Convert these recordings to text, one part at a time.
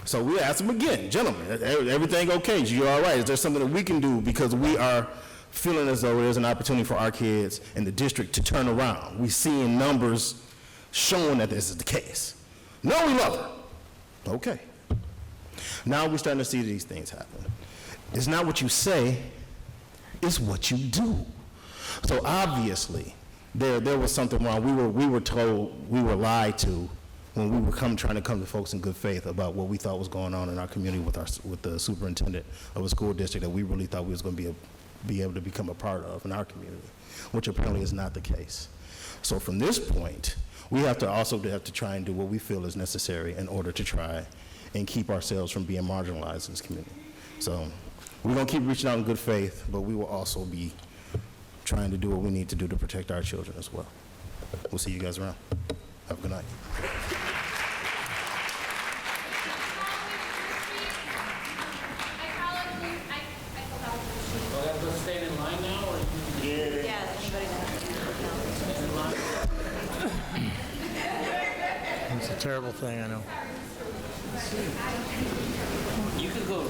So we asked them again, gentlemen, everything okay? You all right? Is there something that we can do, because we are feeling as though there's an opportunity for our kids in the district to turn around? We seeing numbers showing that this is the case. No, we love her. Okay. Now we're starting to see these things happen. It's not what you say, it's what you do. So obviously, there was something wrong. We were told, we were lied to when we were trying to come to folks in good faith about what we thought was going on in our community with the superintendent of a school district that we really thought we was going to be able to become a part of in our community, which apparently is not the case. So from this point, we have to try and do what we feel is necessary in order to try and keep ourselves from being marginalized in this community. So we're going to keep reaching out in good faith, but we will also be trying to do what we need to do to protect our children as well. We'll see you guys around. Have a good night. Let's stand in line now, or It's a terrible thing, I know. you can go.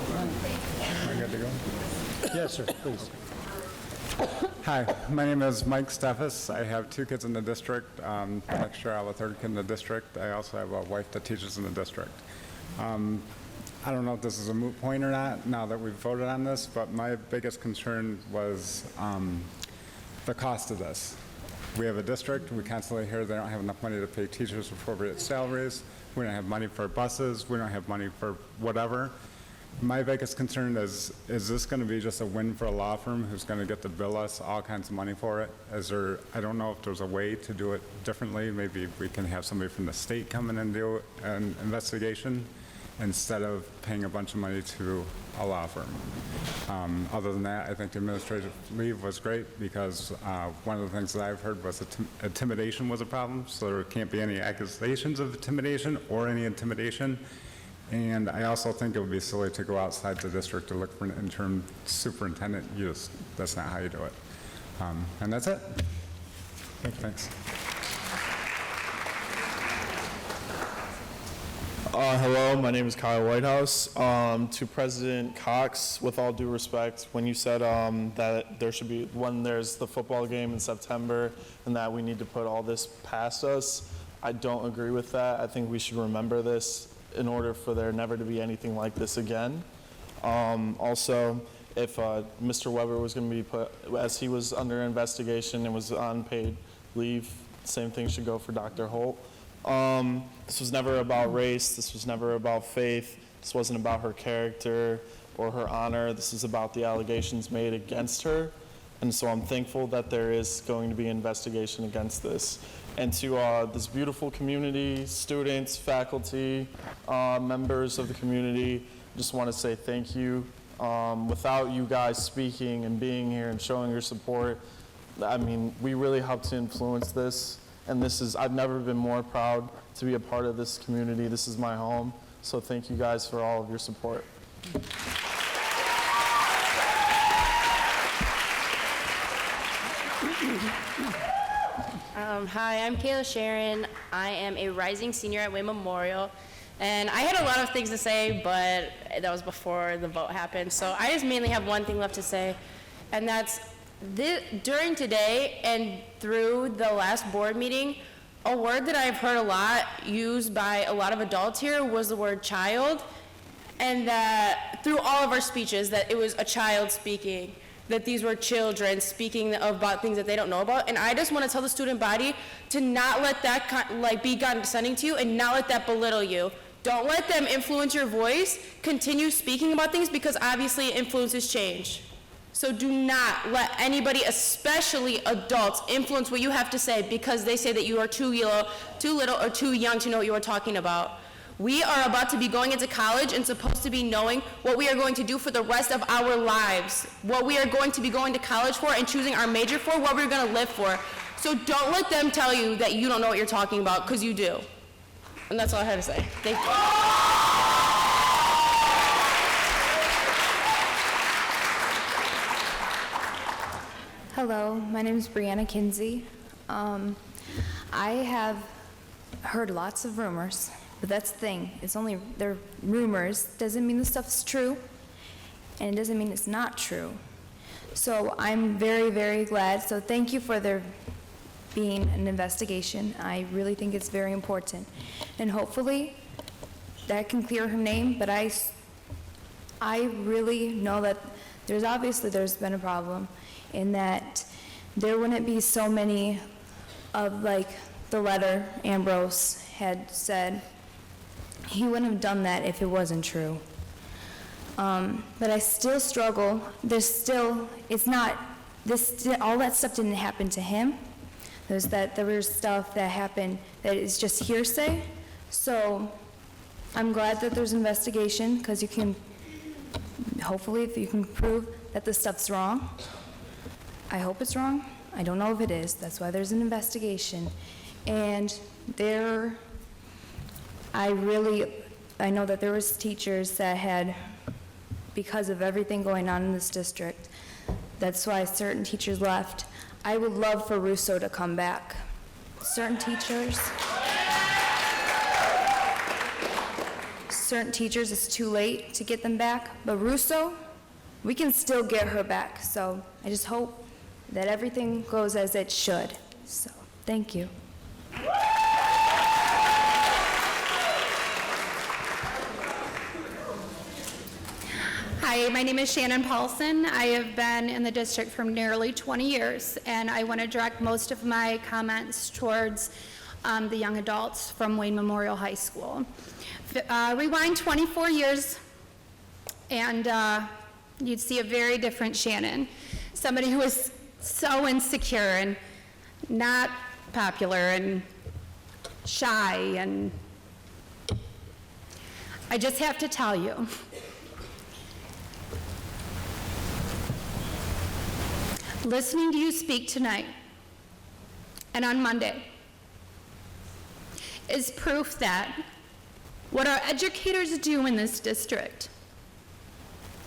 I got to go? Yes, sir, please. Hi, my name is Mike Steffes. I have 2 kids in the district. Next year I'll have a 3rd kid in the district. I also have a wife that teaches in the district. I don't know if this is a moot point or not now that we've voted on this, but my biggest concern was the cost of this. We have a district, we constantly hear they don't have enough money to pay teachers appropriate salaries, we don't have money for buses, we don't have money for whatever. My biggest concern is this going to be just a win for a law firm who's going to get to bill us all kinds of money for it? I don't know if there's a way to do it differently. Maybe we can have somebody from the state come in and do an investigation instead of paying a bunch of money to a law firm. Other than that, I think the administrative leave was great because one of the things that I've heard was intimidation was a problem, so there can't be any accusations of intimidation or any intimidation. And I also think it would be silly to go outside the district to look for an interim superintendent. That's not how you do it. And that's it. Thanks. Hello, my name is Kyle Whitehouse. To President Cox, with all due respect, when you said that there should be, when there's the football game in September and that we need to put all this past us, I don't agree with that. I think we should remember this in order for there never to be anything like this again. Also, if Mr. Weber was going to be put, as he was under investigation and was on paid leave, same thing should go for Dr. Holt. This was never about race. This was never about faith. This wasn't about her character or her honor. This is about the allegations made against her. And so I'm thankful that there is going to be an investigation against this. And to this beautiful community, students, faculty, members of the community, just want to say thank you. Without you guys speaking and being here and showing your support, I mean, we really helped to influence this. And this is, I've never been more proud to be a part of this community. This is my home. So thank you guys for all of your support. Hi, I'm Kayla Sharon. I am a rising senior at Wayne Memorial. And I had a lot of things to say, but that was before the vote happened. So I just mainly have one thing left to say, and that's during today and through the last board meeting, a word that I've heard a lot used by a lot of adults here was the word child, and that through all of our speeches that it was a child speaking, that these were children speaking about things that they don't know about. And I just want to tell the student body to not let that be condescending to you and not let that belittle you. Don't let them influence your voice. Continue speaking about things because obviously it influences change. So do not let anybody, especially adults, influence what you have to say because they say that you are too little or too young to know what you are talking about. We are about to be going into college and supposed to be knowing what we are going to do for the rest of our lives, what we are going to be going to college for and choosing our major for, what we're going to live for. So don't let them tell you that you don't know what you're talking about, because you do. And that's all I had to say. Thank you. Hello, my name is Brianna Kinsey. I have heard lots of rumors But that's the thing, it's only, they're rumors, doesn't mean the stuff's true, and it doesn't mean it's not true. So I'm very, very glad, so thank you for there being an investigation. I really think it's very important. And hopefully, that can clear her name, but I really know that there's been a problem in that there wouldn't be so many of, like, the letter Ambrose had said. He wouldn't have done that if it wasn't true. But I still struggle. All that stuff didn't happen to him. There was stuff that happened that is just hearsay. So I'm glad that there's investigation, because you can, hopefully, if you can prove that this stuff's wrong. I hope it's wrong. I don't know if it is. That's why there's an investigation. And I know that there was teachers that had, because of everything going on in this district, that's why certain teachers left. I would love for Russo to come back. Certain teachers, it's too late to get them back, but Russo, we can still get her back. So I just hope that everything goes as it should. So, thank you. Hi, my name is Shannon Paulson. I have been in the district for nearly 20 years, and I want to direct most of my comments towards the young adults from Wayne Memorial High School. Rewind 24 years, and you'd see a very different Shannon. Somebody who was so insecure and not popular and shy, and I just have to tell you, listening to you speak tonight and on Monday is proof that what our educators do in this district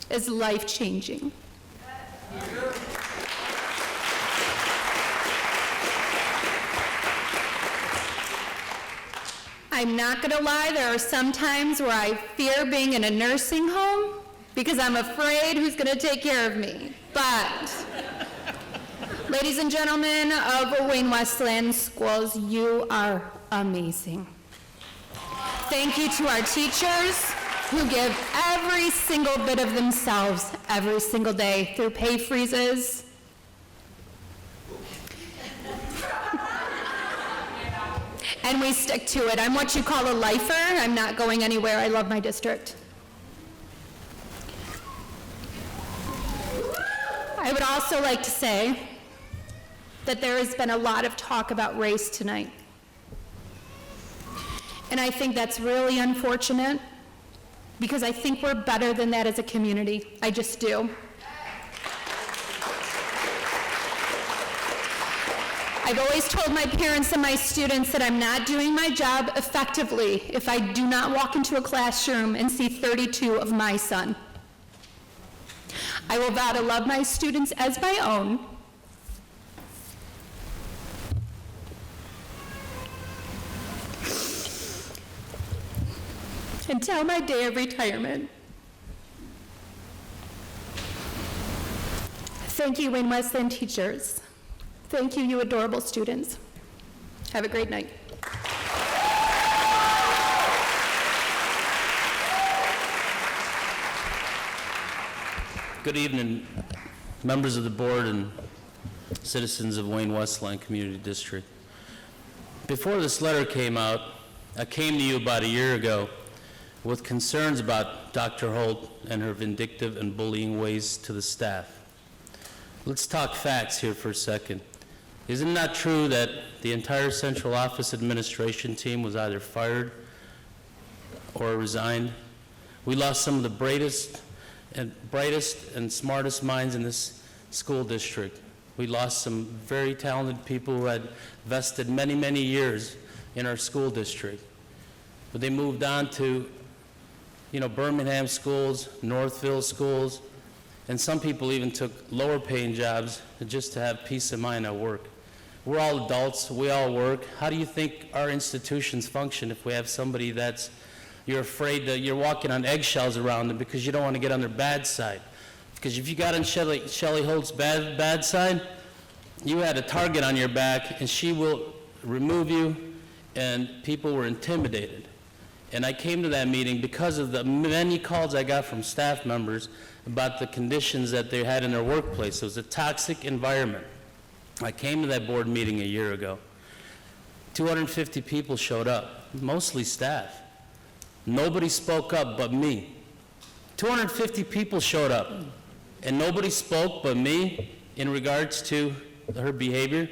is life-changing. I'm not going to lie, there are some times where I fear being in a nursing home because I'm afraid who's going to take care of me. But, ladies and gentlemen of Wayne Westland Schools, you are amazing. Thank you to our teachers who give every single bit of themselves every single day through pay freezes. And we stick to it. I'm what you call a lifer. I'm not going anywhere. I love my district. I would also like to say that there has been a lot of talk about race tonight. And I think that's really unfortunate because I think we're better than that as a community. I just do. I've always told my parents and my students that I'm not doing my job effectively if I do not walk into a classroom and see 32 of my son. I will vow to love my students as my own. Until my day of retirement. Thank you, Wayne Westland teachers. Thank you, you adorable students. Have a great night. Good evening, members of the board and citizens of Wayne Westland Community District. Before this letter came out, I came to you about a year ago with concerns about Dr. Holt and her vindictive and bullying ways to the staff. Let's talk facts here for a second. Isn't it not true that the entire central office administration team was either fired or resigned? We lost some of the brightest and smartest minds in this school district. We lost some very talented people who had vested many, many years in our school district. But they moved on to, Birmingham schools, Northville schools, and some people even took lower paying jobs just to have peace of mind at work. We're all adults, we all work. How do you think our institutions function if we have somebody that's, you're afraid that you're walking on eggshells around them because you don't want to get on their bad side? Because if you got on Shelley Holt's bad side, you had a target on your back, and she will remove you, and people were intimidated. And I came to that meeting because of the many calls I got from staff members about the conditions that they had in their workplace. It was a toxic environment. I came to that board meeting a year ago. 250 people showed up, mostly staff. Nobody spoke up but me. 250 people showed up, and nobody spoke but me in regards to her behavior,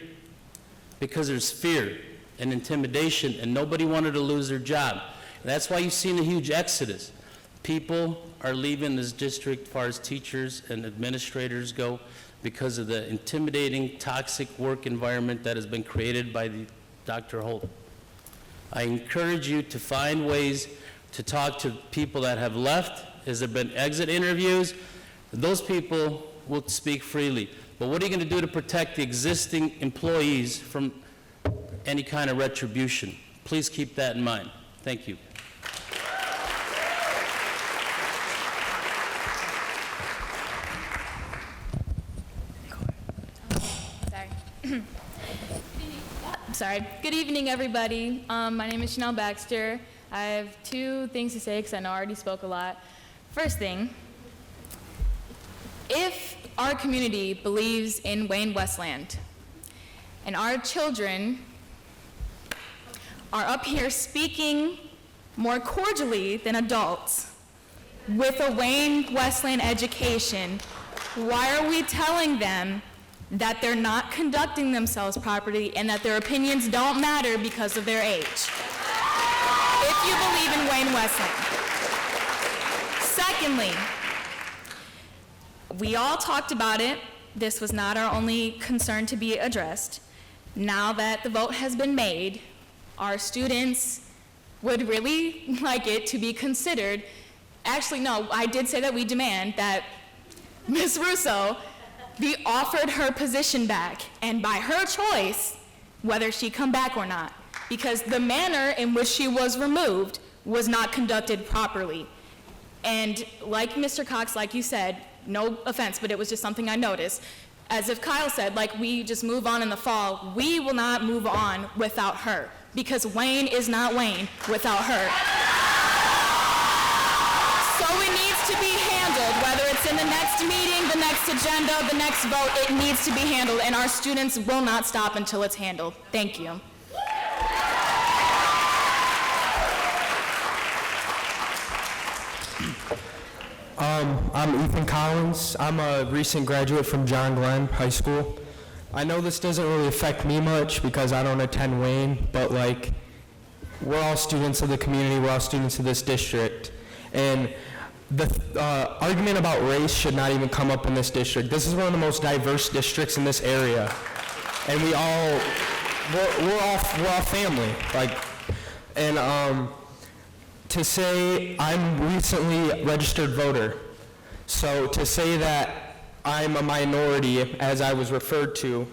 because there's fear and intimidation, and nobody wanted to lose their job. That's why you've seen a huge exodus. People are leaving this district as far as teachers and administrators go because of the intimidating, toxic work environment that has been created by Dr. Holt. I encourage you to find ways to talk to people that have left. Has there been exit interviews? Those people will speak freely. But what are you going to do to protect the existing employees from any kind of retribution? Please keep that in mind. Thank you. Sorry. Good evening, everybody. My name is Chanel Baxter. I have two things to say because I know I already spoke a lot. First thing, if our community believes in Wayne Westland and our children are up here speaking more cordially than adults with a Wayne Westland education, why are we telling them that they're not conducting themselves properly and that their opinions don't matter because of their age? If you believe in Wayne Westland. Secondly, we all talked about it. This was not our only concern to be addressed. Now that the vote has been made, our students would really like it to be considered. Actually, no, I did say that we demand that Ms. Russo be offered her position back, and by her choice, whether she come back or not, because the manner in which she was removed was not conducted properly. And like Mr. Cox, like you said, no offense, but it was just something I noticed. As if Kyle said, like we just move on in the fall, we will not move on without her, because Wayne is not Wayne without her. So it needs to be handled, whether it's in the next meeting, the next agenda, the next vote, it needs to be handled, and our students will not stop until it's handled. Thank you. I'm Ethan Collins. I'm a recent graduate from John Glenn High School. I know this doesn't really affect me much because I don't attend Wayne, but like, we're all students of the community, we're all students of this district. And the argument about race should not even come up in this district. This is one of the most diverse districts in this area. And we're all family. Like, and to say I'm recently registered voter, so to say that I'm a minority, as I was referred to,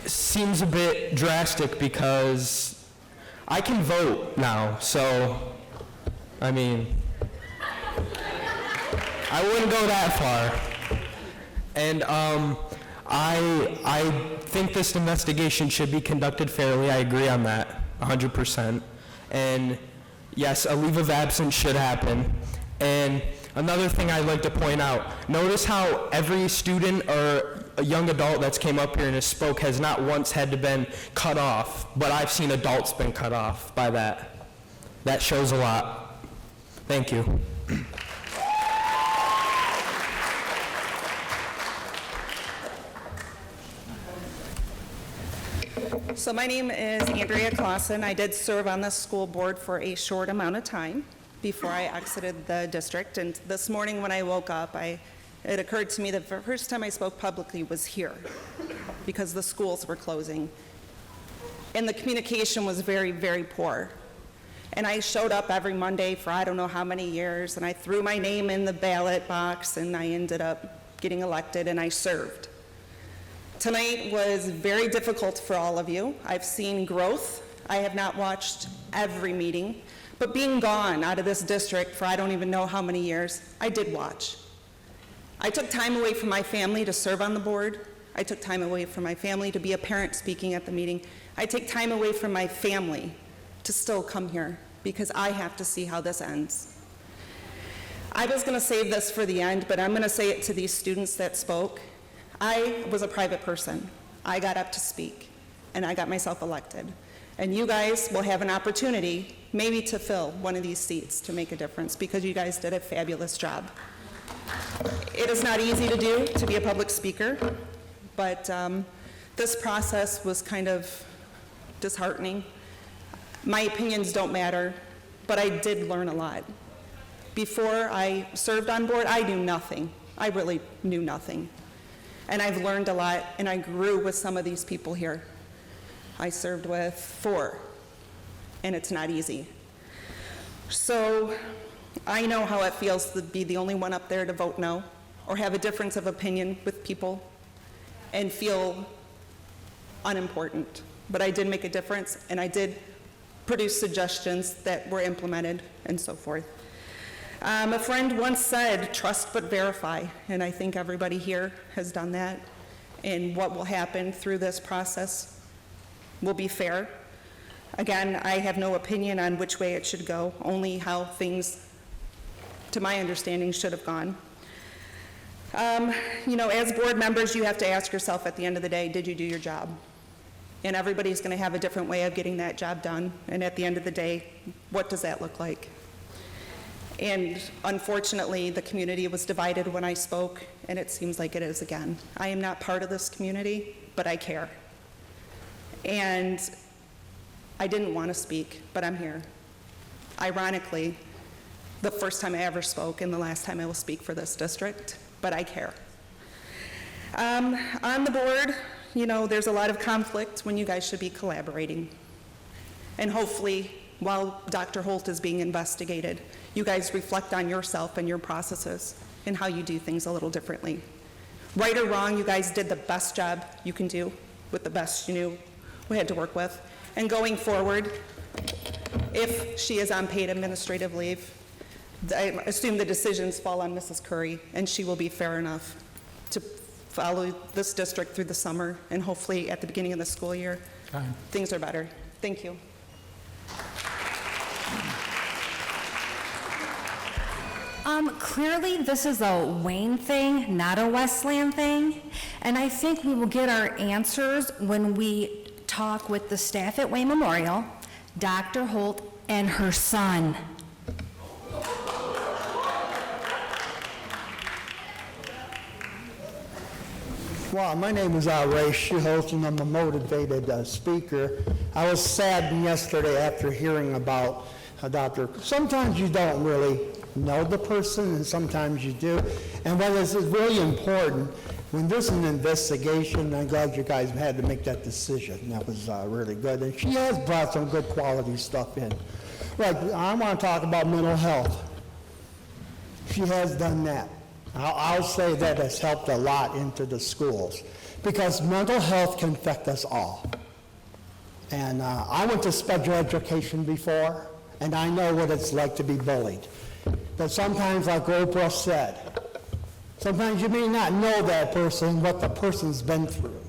seems a bit drastic because I can vote now, so, I mean, I wouldn't go that far. And I think this investigation should be conducted fairly. I agree on that, 100%. And yes, a leave of absence should happen. And another thing I'd like to point out, notice how every student or a young adult that's came up here and has spoke has not once had to been cut off, but I've seen adults been cut off by that. That shows a lot. Thank you. So my name is Andrea Clausen. I did serve on the school board for a short amount of time before I exited the district. And this morning when I woke up, it occurred to me that the first time I spoke publicly was here because the schools were closing. And the communication was very, very poor. And I showed up every Monday for I don't know how many years, and I threw my name in the ballot box, and I ended up getting elected, and I served. Tonight was very difficult for all of you. I've seen growth. I have not watched every meeting, but being gone out of this district for I don't even know how many years, I did watch. I took time away from my family to serve on the board. I took time away from my family to be a parent speaking at the meeting. I take time away from my family to still come here because I have to see how this ends. I was going to save this for the end, but I'm going to say it to these students that spoke. I was a private person. I got up to speak, and I got myself elected. And you guys will have an opportunity maybe to fill one of these seats to make a difference because you guys did a fabulous job. It is not easy to do, to be a public speaker, but this process was kind of disheartening. My opinions don't matter, but I did learn a lot. Before I served on board, I knew nothing. I really knew nothing. And I've learned a lot, and I grew with some of these people here. I served with 4, and it's not easy. So I know how it feels to be the only one up there to vote no, or have a difference of opinion with people, and feel unimportant. But I did make a difference, and I did produce suggestions that were implemented, and so forth. A friend once said, trust but verify, and I think everybody here has done that. And what will happen through this process will be fair. Again, I have no opinion on which way it should go, only how things, to my understanding, should have gone. You know, as board members, you have to ask yourself at the end of the day, did you do your job? And everybody's going to have a different way of getting that job done. And at the end of the day, what does that look like? And unfortunately, the community was divided when I spoke, and it seems like it is again. I am not part of this community, but I care. And I didn't want to speak, but I'm here. Ironically, the first time I ever spoke and the last time I will speak for this district, but I care. On the board, you know, there's a lot of conflict when you guys should be collaborating. And hopefully, while Dr. Holt is being investigated, you guys reflect on yourself and your processes and how you do things a little differently. Right or wrong, you guys did the best job you can do with the best you knew we had to work with. And going forward, if she is on paid administrative leave, I assume the decisions fall on Mrs. Curry, and she will be fair enough to follow this district through the summer, and hopefully at the beginning of the school year, things are better. Thank you. Clearly, this is a Wayne thing, not a Westland thing, and I think we will get our answers when we talk with the staff at Wayne Memorial, Dr. Holt, and her son. Well, my name is Ray Schuholz, and I'm a motivated speaker. I was saddened yesterday after hearing about a doctor. Sometimes you don't really know the person, and sometimes you do. And what is really important, when there's an investigation, I'm glad you guys had to make that decision. That was really good. And she has brought some good quality stuff in. Like, I want to talk about mental health. She has done that. I'll say that has helped a lot into the schools, because mental health can affect us all. And I went to special education before, and I know what it's like to be bullied. But sometimes, like Oprah said, sometimes you may not know that person, what the person's been through.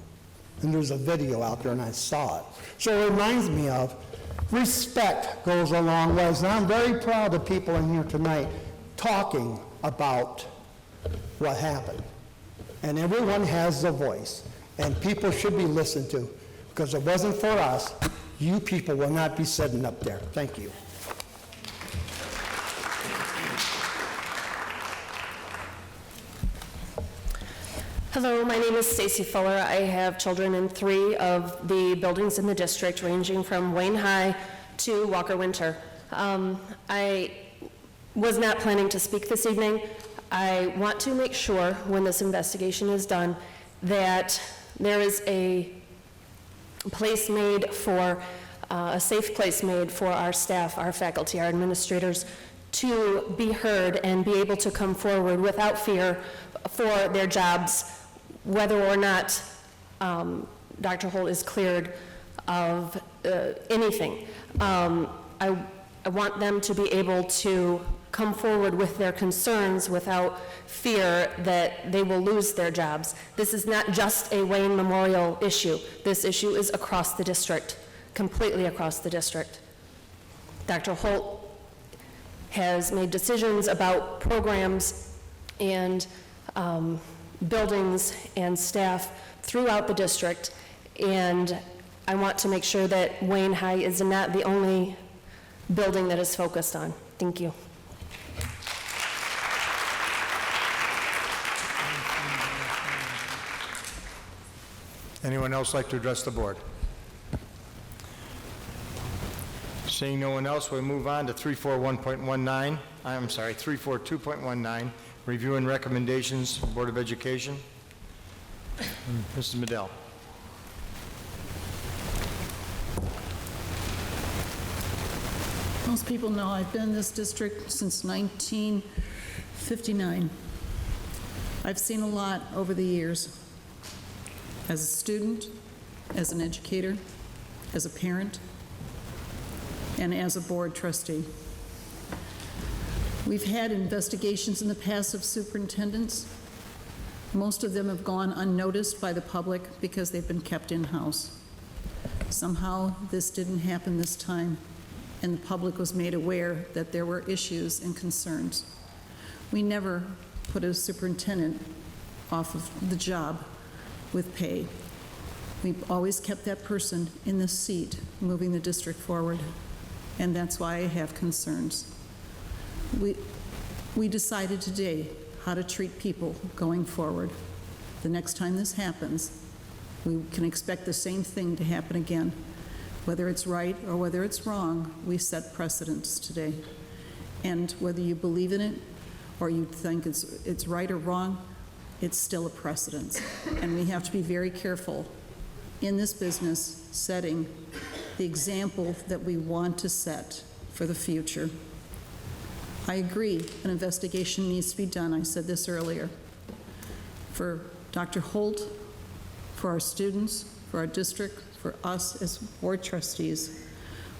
And there's a video out there, and I saw it. So it reminds me of respect goes a long ways. And I'm very proud of people in here tonight talking about what happened. And everyone has a voice, and people should be listened to, because if it wasn't for us, you people will not be sitting up there. Thank you. Hello, my name is Stacy Fuller. I have children in 3 of the buildings in the district, ranging from Wayne High to Walker Winter. I was not planning to speak this evening. I want to make sure, when this investigation is done, that there is a place made for, a safe place made for our staff, our faculty, our administrators, to be heard and be able to come forward without fear for their jobs, whether or not Dr. Holt is cleared of anything. I want them to be able to come forward with their concerns without fear that they will lose their jobs. This is not just a Wayne Memorial issue. This issue is across the district, completely across the district. Dr. Holt has made decisions about programs and buildings and staff throughout the district, and I want to make sure that Wayne High is not the only building that is focused on. Thank you. Anyone else like to address the board? Seeing no one else, we'll move on to 342.19, review and recommendations, Board of Education. Mrs. Medill. Most people know I've been in this district since 1959. I've seen a lot over the years. As a student, as an educator, as a parent, and as a board trustee. We've had investigations in the past of superintendents. Most of them have gone unnoticed by the public because they've been kept in-house. Somehow, this didn't happen this time, and the public was made aware that there were issues and concerns. We never put a superintendent off of the job with pay. We've always kept that person in the seat, moving the district forward, and that's why I have concerns. We decided today how to treat people going forward. The next time this happens, we can expect the same thing to happen again. Whether it's right or whether it's wrong, we set precedents today. And whether you believe in it or you think it's right or wrong, it's still a precedent. And we have to be very careful in this business setting the example that we want to set for the future. I agree, an investigation needs to be done. I said this earlier. For Dr. Holt, for our students, for our district, for us as board trustees,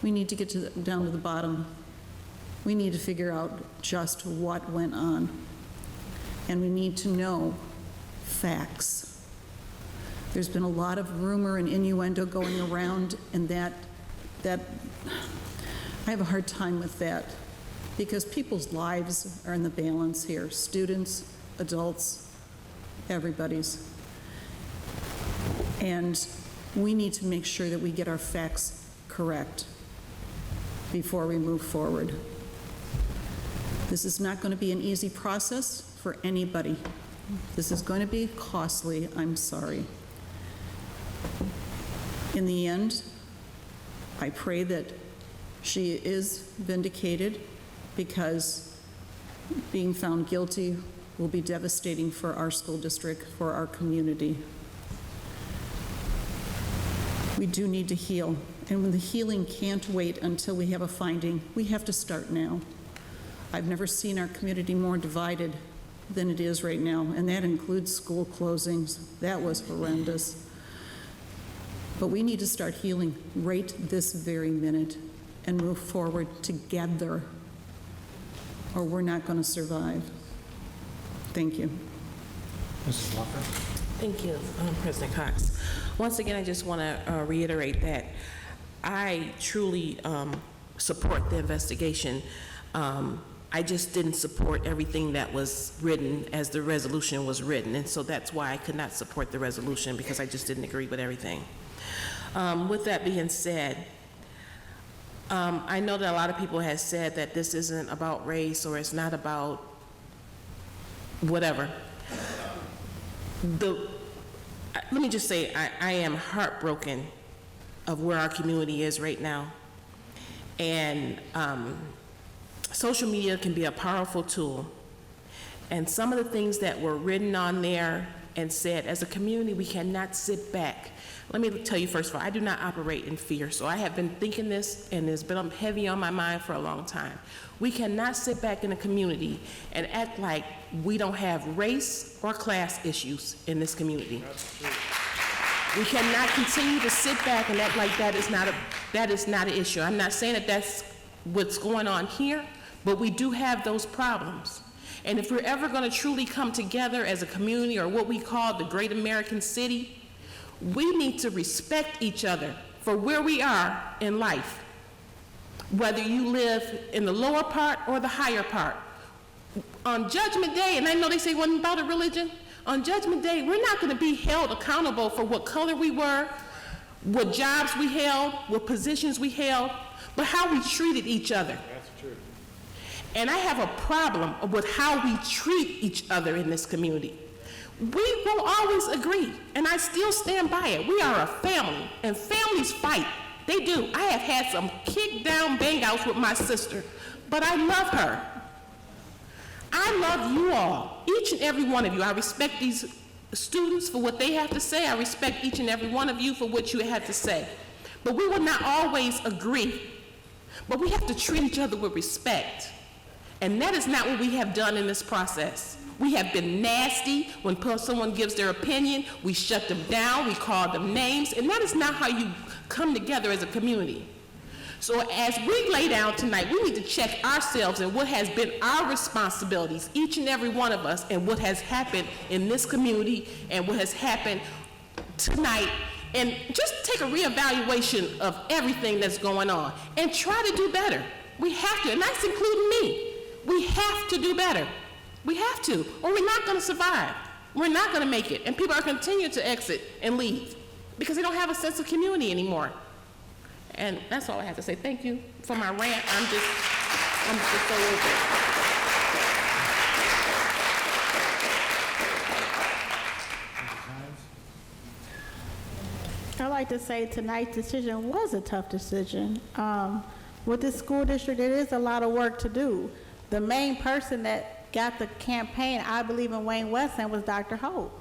we need to get down to the bottom. We need to figure out just what went on. And we need to know facts. There's been a lot of rumor and innuendo going around, and that I have a hard time with that, because people's lives are in the balance here. Students, adults, everybody's. And we need to make sure that we get our facts correct before we move forward. This is not going to be an easy process for anybody. This is going to be costly, I'm sorry. In the end, I pray that she is vindicated, because being found guilty will be devastating for our school district, for our community. We do need to heal, and when the healing can't wait until we have a finding, we have to start now. I've never seen our community more divided than it is right now, and that includes school closings. That was horrendous. But we need to start healing right this very minute and move forward together, or we're not going to survive. Thank you. Mrs. Walker. Thank you, President Cox. Once again, I just want to reiterate that I truly support the investigation. I just didn't support everything that was written as the resolution was written, and so that's why I could not support the resolution, because I just didn't agree with everything. With that being said, I know that a lot of people have said that this isn't about race, or it's not about whatever. Let me just say, I am heartbroken of where our community is right now. And social media can be a powerful tool. And some of the things that were written on there and said, as a community, we cannot sit back. Let me tell you first of all, I do not operate in fear. So I have been thinking this, and it's been heavy on my mind for a long time. We cannot sit back in a community and act like we don't have race or class issues in this community. We cannot continue to sit back and act like that is not an issue. I'm not saying that that's what's going on here, but we do have those problems. And if we're ever going to truly come together as a community, or what we call the Great American City, we need to respect each other for where we are in life, whether you live in the lower part or the higher part. On Judgment Day, and I know they say one about a religion, on Judgment Day, we're not going to be held accountable for what color we were, what jobs we held, what positions we held, but how we treated each other. That's true. And I have a problem with how we treat each other in this community. We won't always agree, and I still stand by it. We are a family, and families fight. They do. I have had some kick-down bang-outs with my sister, but I love her. I love you all, each and every one of you. I respect these students for what they have to say. I respect each and every one of you for what you have to say. But we will not always agree. But we have to treat each other with respect. And that is not what we have done in this process. We have been nasty. When someone gives their opinion, we shut them down, we call them names, and that is not how you come together as a community. So as we lay down tonight, we need to check ourselves and what has been our responsibilities, each and every one of us, and what has happened in this community and what has happened tonight, and just take a reevaluation of everything that's going on and try to do better. We have to, and that's including me. We have to do better. We have to, or we're not going to survive. We're not going to make it, and people are continuing to exit and leave because they don't have a sense of community anymore. And that's all I have to say. Thank you for my rant. I'm just so over it. I'd like to say tonight's decision was a tough decision. With this school district, it is a lot of work to do. The main person that got the campaign, I believe in Wayne Westland, was Dr. Holt.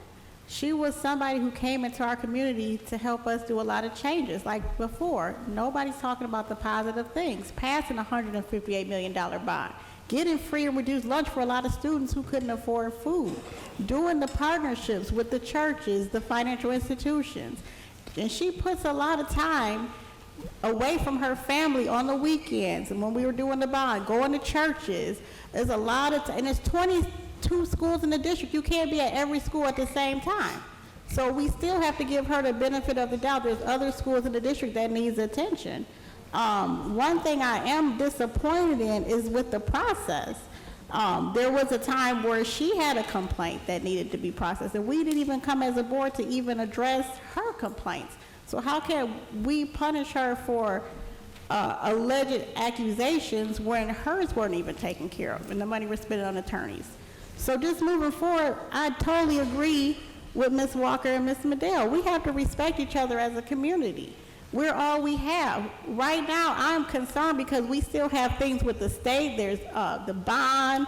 She was somebody who came into our community to help us do a lot of changes. Like before, nobody's talking about the positive things. Passing a $158 million bond, getting free and reduced lunch for a lot of students who couldn't afford food, doing the partnerships with the churches, the financial institutions. And she puts a lot of time away from her family on the weekends, and when we were doing the bond, going to churches. There's a lot of, and there's 22 schools in the district. You can't be at every school at the same time. So we still have to give her the benefit of the doubt. There's other schools in the district that needs attention. One thing I am disappointed in is with the process. There was a time where she had a complaint that needed to be processed, and we didn't even come as a board to even address her complaints. So how can we punish her for alleged accusations when hers weren't even taken care of and the money was spent on attorneys? So just moving forward, I totally agree with Ms. Walker and Ms. Medill. We have to respect each other as a community. We're all we have. Right now, I'm concerned because we still have things with the state. There's the bond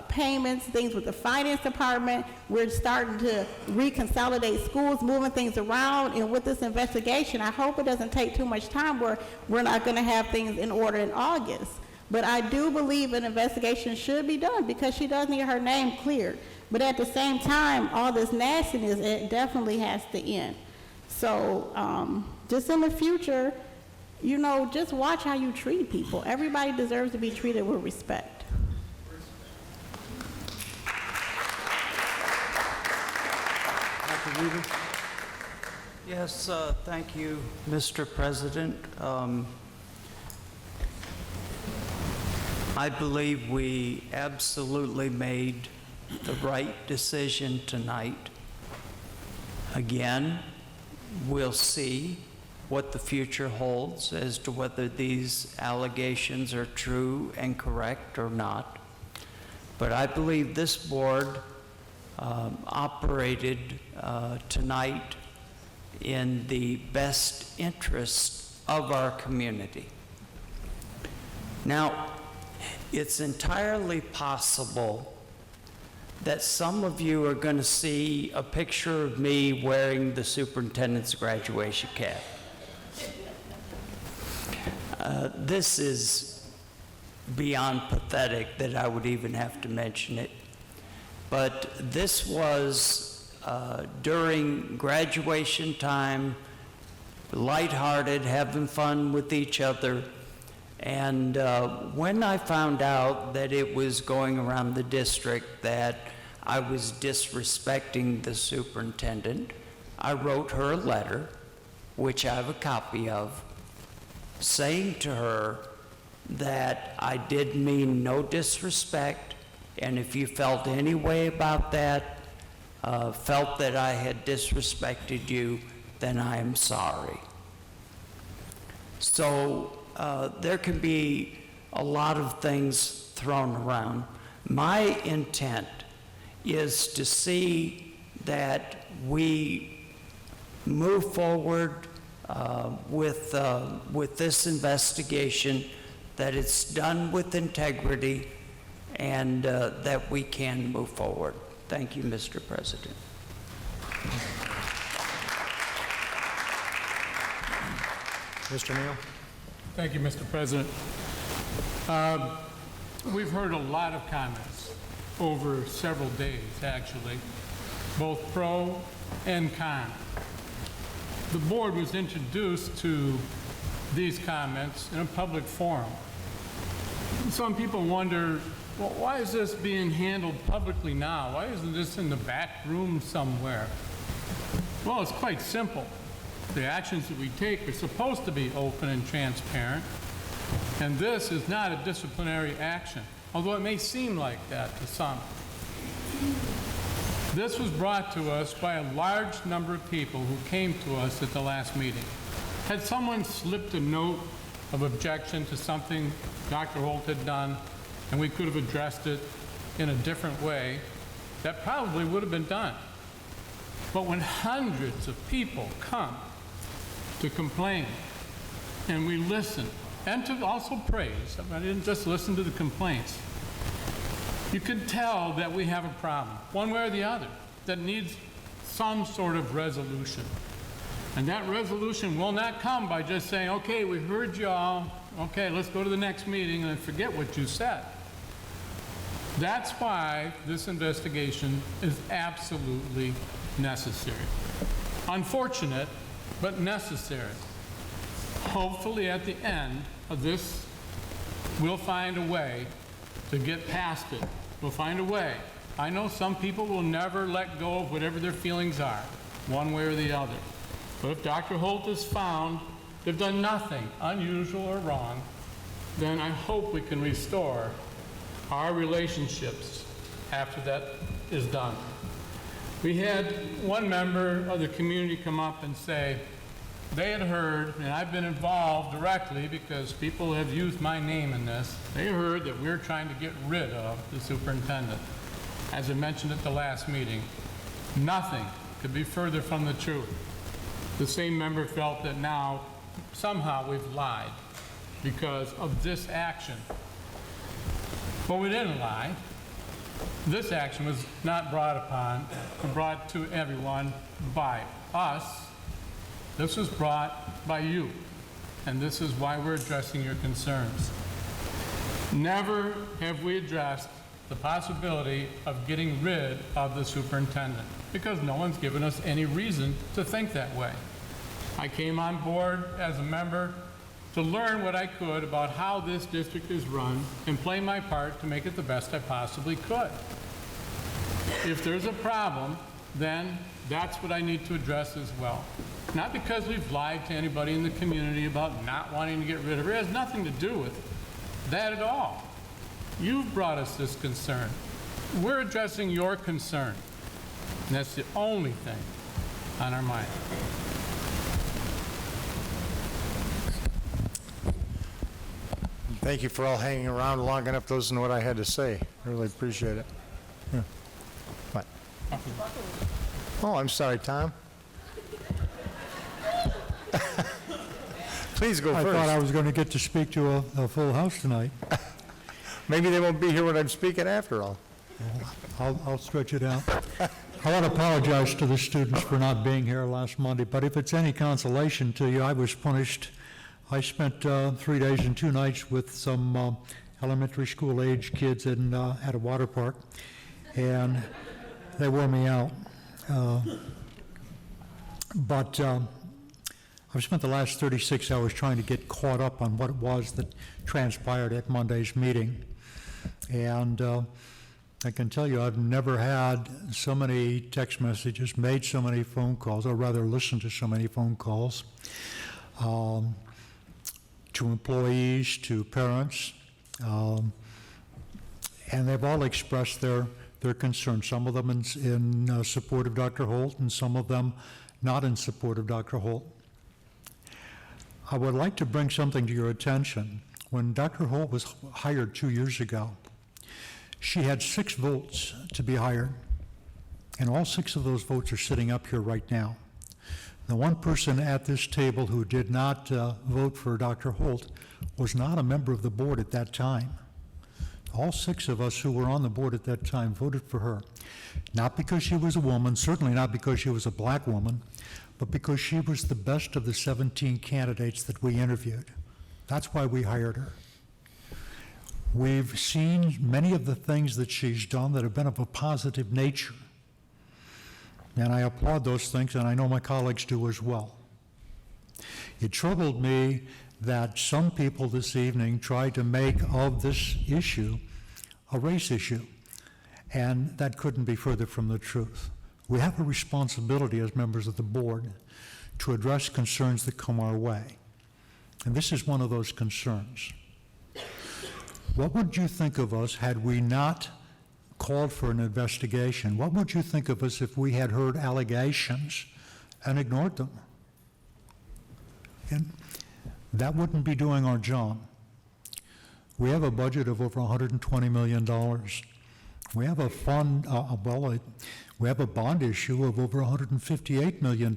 payments, things with the finance department. We're starting to reconsolidate schools, moving things around. And with this investigation, I hope it doesn't take too much time where we're not going to have things in order in August. But I do believe an investigation should be done because she does need her name cleared. But at the same time, all this nastiness, it definitely has to end. So just in the future, you know, just watch how you treat people. Everybody deserves to be treated with respect. Dr. Weaver? Yes, thank you, Mr. President. I believe we absolutely made the right decision tonight. Again, we'll see what the future holds as to whether these allegations are true and correct or not. But I believe this board operated tonight in the best interest of our community. Now, it's entirely possible that some of you are going to see a picture of me wearing the superintendent's graduation cap. This is beyond pathetic that I would even have to mention it, but this was during graduation time, lighthearted, having fun with each other. And when I found out that it was going around the district that I was disrespecting the superintendent, I wrote her a letter, which I have a copy of, saying to her that I did mean no disrespect, and if you felt any way about that, felt that I had disrespected you, then I am sorry. So there can be a lot of things thrown around. My intent is to see that we move forward with this investigation, that it's done with integrity, and that we can move forward. Thank you, Mr. President. Mr. Neal? Thank you, Mr. President. We've heard a lot of comments over several days, actually, both pro and con. The board was introduced to these comments in a public forum. Some people wonder, well, why is this being handled publicly now? Why isn't this in the back room somewhere? Well, it's quite simple. The actions that we take are supposed to be open and transparent, and this is not a disciplinary action, although it may seem like that to some. This was brought to us by a large number of people who came to us at the last meeting. Had someone slipped a note of objection to something Dr. Holt had done, and we could have addressed it in a different way, that probably would have been done. But when hundreds of people come to complain, and we listen, and to also praise, I didn't just listen to the complaints, you can tell that we have a problem, one way or the other, that needs some sort of resolution. And that resolution will not come by just saying, okay, we heard you all, okay, let's go to the next meeting and forget what you said. That's why this investigation is absolutely necessary. Unfortunate, but necessary. Hopefully at the end of this, we'll find a way to get past it. We'll find a way. I know some people will never let go of whatever their feelings are, one way or the other. But if Dr. Holt is found to have done nothing unusual or wrong, then I hope we can restore our relationships after that is done. We had one member of the community come up and say they had heard, and I've been involved directly because people have used my name in this, they heard that we're trying to get rid of the superintendent. As I mentioned at the last meeting, nothing could be further from the truth. The same member felt that now somehow we've lied because of this action. But we didn't lie. This action was not brought to everyone by us. This was brought by you, and this is why we're addressing your concerns. Never have we addressed the possibility of getting rid of the superintendent, because no one's given us any reason to think that way. I came on board as a member to learn what I could about how this district is run and play my part to make it the best I possibly could. If there's a problem, then that's what I need to address as well. Not because we've lied to anybody in the community about not wanting to get rid of her. It has nothing to do with that at all. You've brought us this concern. We're addressing your concern. And that's the only thing on our mind. Thank you for all hanging around long enough to listen to what I had to say. I really appreciate it. Yeah. What? Oh, I'm sorry, Tom. Please go first. I thought I was going to get to speak to a full house tonight. Maybe they won't be here when I'm speaking after all. I'll stretch it out. I want to apologize to the students for not being here last Monday, but if it's any consolation to you, I was punished. I spent 3 days and 2 nights with some elementary school age kids at a water park, and they wore me out. But I've spent the last 36 hours trying to get caught up on what it was that transpired at Monday's meeting. And I can tell you, I've never had so many text messages, made so many phone calls, or rather listened to so many phone calls, to employees, to parents, and they've all expressed their concerns, some of them in support of Dr. Holt, and some of them not in support of Dr. Holt. I would like to bring something to your attention. When Dr. Holt was hired 2 years ago, she had 6 votes to be hired, and all 6 of those votes are sitting up here right now. The one person at this table who did not vote for Dr. Holt was not a member of the board at that time. All 6 of us who were on the board at that time voted for her, not because she was a woman, certainly not because she was a black woman, but because she was the best of the 17 candidates that we interviewed. That's why we hired her. We've seen many of the things that she's done that have been of a positive nature, and I applaud those things, and I know my colleagues do as well. It troubled me that some people this evening tried to make of this issue a race issue, and that couldn't be further from the truth. We have a responsibility as members of the board to address concerns that come our way, and this is one of those concerns. What would you think of us had we not called for an investigation? What would you think of us if we had heard allegations and ignored them? And that wouldn't be doing our job. We have a budget of over $120 million. We have a fund, we have a bond issue of over $158 million.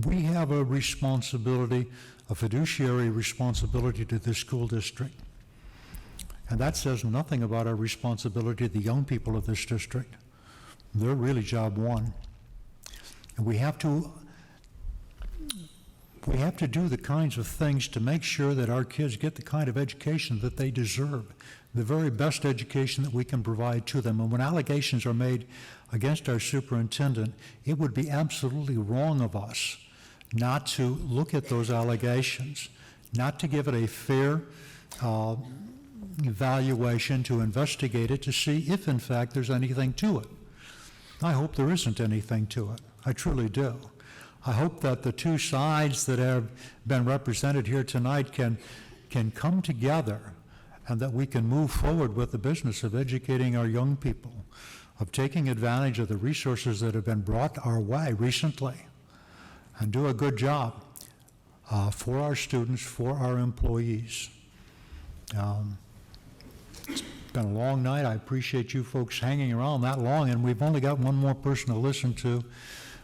We have a responsibility, a fiduciary responsibility to this school district. And that says nothing about our responsibility to the young people of this district. They're really job one. And we have to do the kinds of things to make sure that our kids get the kind of education that they deserve, the very best education that we can provide to them. And when allegations are made against our superintendent, it would be absolutely wrong of us not to look at those allegations, not to give it a fair evaluation, to investigate it, to see if in fact there's anything to it. I hope there isn't anything to it. I truly do. I hope that the two sides that have been represented here tonight can come together, and that we can move forward with the business of educating our young people, of taking advantage of the resources that have been brought our way recently, and do a good job for our students, for our employees. It's been a long night. I appreciate you folks hanging around that long, and we've only got one more person to listen to,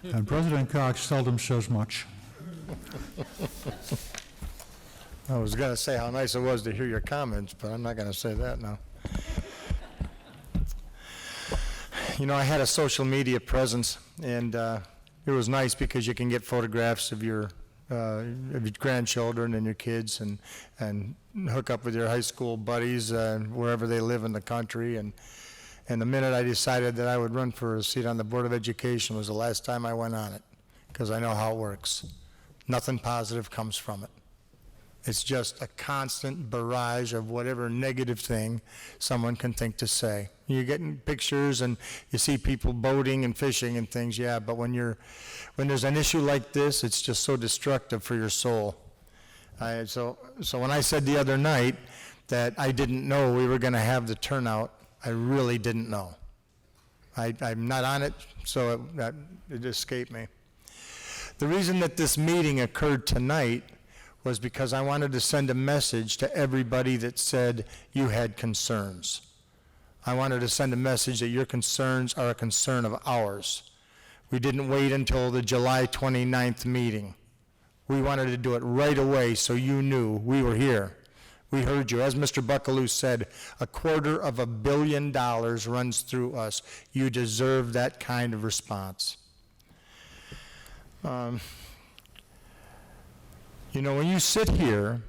and President Cox seldom says much. I was going to say how nice it was to hear your comments, but I'm not going to say that now. You know, I had a social media presence, and it was nice because you can get photographs of your grandchildren and your kids, and hook up with your high school buddies wherever they live in the country. And the minute I decided that I would run for a seat on the Board of Education was the last time I went on it, because I know how it works. Nothing positive comes from it. It's just a constant barrage of whatever negative thing someone can think to say. You're getting pictures and you see people boating and fishing and things, yeah, but when there's an issue like this, it's just so destructive for your soul. So when I said the other night that I didn't know we were going to have the turnout, I really didn't know. I'm not on it, so it escaped me. The reason that this meeting occurred tonight was because I wanted to send a message to everybody that said you had concerns. I wanted to send a message that your concerns are a concern of ours. We didn't wait until the July 29th meeting. We wanted to do it right away so you knew we were here. We heard you. As Mr. Buckaloo said, $250 million runs through us. You deserve that kind of response. You know, when you sit here,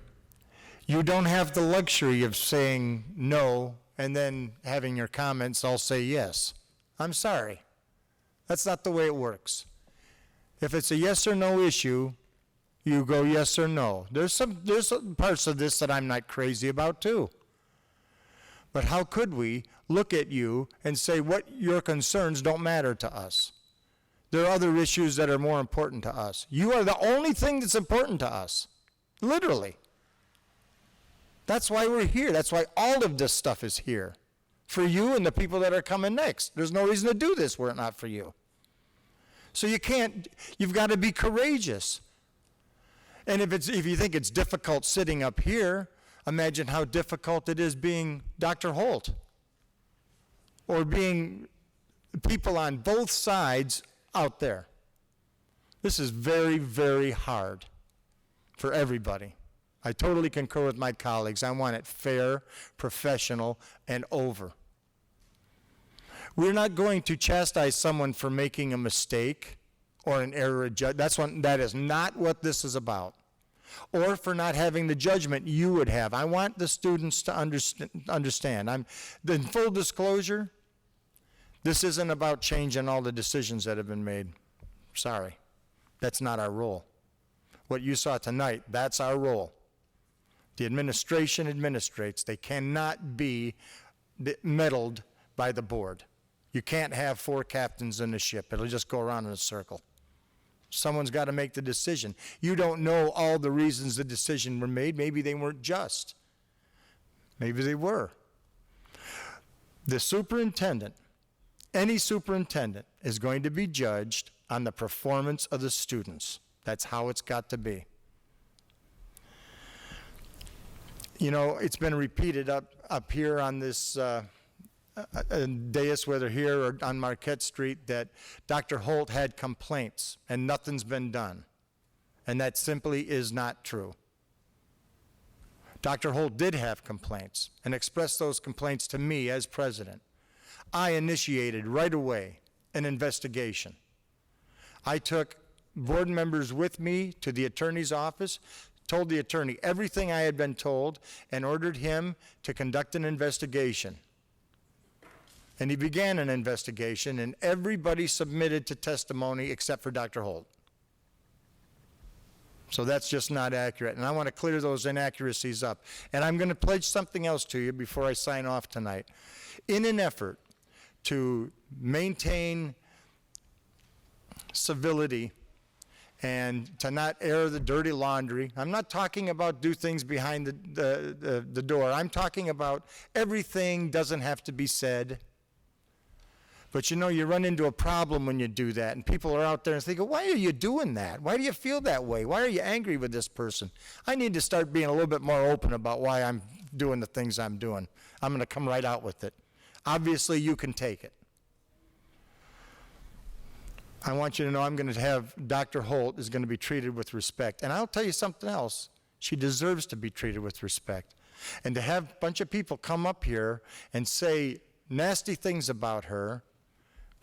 you don't have the luxury of saying no and then having your comments all say yes. I'm sorry. That's not the way it works. If it's a yes or no issue, you go yes or no. There's some parts of this that I'm not crazy about too. But how could we look at you and say what your concerns don't matter to us? There are other issues that are more important to us. You are the only thing that's important to us. Literally. That's why we're here. That's why all of this stuff is here. For you and the people that are coming next. There's no reason to do this were it not for you. So you've got to be courageous. And if you think it's difficult sitting up here, imagine how difficult it is being Dr. Holt. Or being people on both sides out there. This is very, very hard for everybody. I totally concur with my colleagues. I want it fair, professional, and over. We're not going to chastise someone for making a mistake or an error of judgment. That is not what this is about. Or for not having the judgment you would have. I want the students to understand. In full disclosure, this isn't about changing all the decisions that have been made. Sorry. That's not our role. What you saw tonight, that's our role. The administration administrates. They cannot be meddled by the board. You can't have 4 captains in the ship. It'll just go around in a circle. Someone's got to make the decision. You don't know all the reasons the decision were made. Maybe they weren't just. Maybe they were. The superintendent, any superintendent, is going to be judged on the performance of the students. That's how it's got to be. You know, it's been repeated up here on this dais, whether here or on Marquette Street, that Dr. Holt had complaints and nothing's been done. And that simply is not true. Dr. Holt did have complaints and expressed those complaints to me as president. I initiated right away an investigation. I took board members with me to the attorney's office, told the attorney everything I had been told, and ordered him to conduct an investigation. And he began an investigation, and everybody submitted to testimony except for Dr. Holt. So that's just not accurate, and I want to clear those inaccuracies up. And I'm going to pledge something else to you before I sign off tonight. In an effort to maintain civility and to not air the dirty laundry, I'm not talking about do things behind the door. I'm talking about everything doesn't have to be said. But you know, you run into a problem when you do that, and people are out there and thinking, why are you doing that? Why do you feel that way? Why are you angry with this person? I need to start being a little bit more open about why I'm doing the things I'm doing. I'm going to come right out with it. Obviously, you can take it. I want you to know I'm going to have Dr. Holt is going to be treated with respect. And I'll tell you something else. She deserves to be treated with respect. And to have a bunch of people come up here and say nasty things about her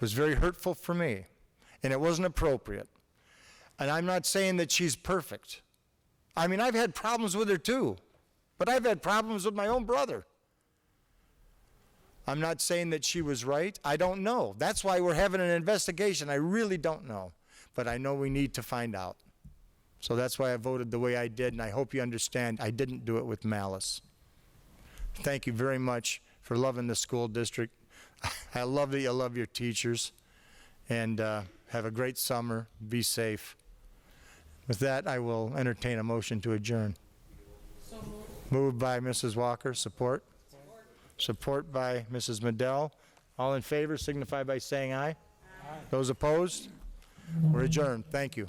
was very hurtful for me, and it wasn't appropriate. And I'm not saying that she's perfect. I mean, I've had problems with her too, but I've had problems with my own brother. I'm not saying that she was right. I don't know. That's why we're having an investigation. I really don't know, but I know we need to find out. So that's why I voted the way I did, and I hope you understand I didn't do it with malice. Thank you very much for loving the school district. I love that you love your teachers, and have a great summer. Be safe. With that, I will entertain a motion to adjourn. Moved by Mrs. Walker. Support? Support by Mrs. Madell. All in favor signify by saying aye. Aye. Those opposed? We're adjourned. Thank you.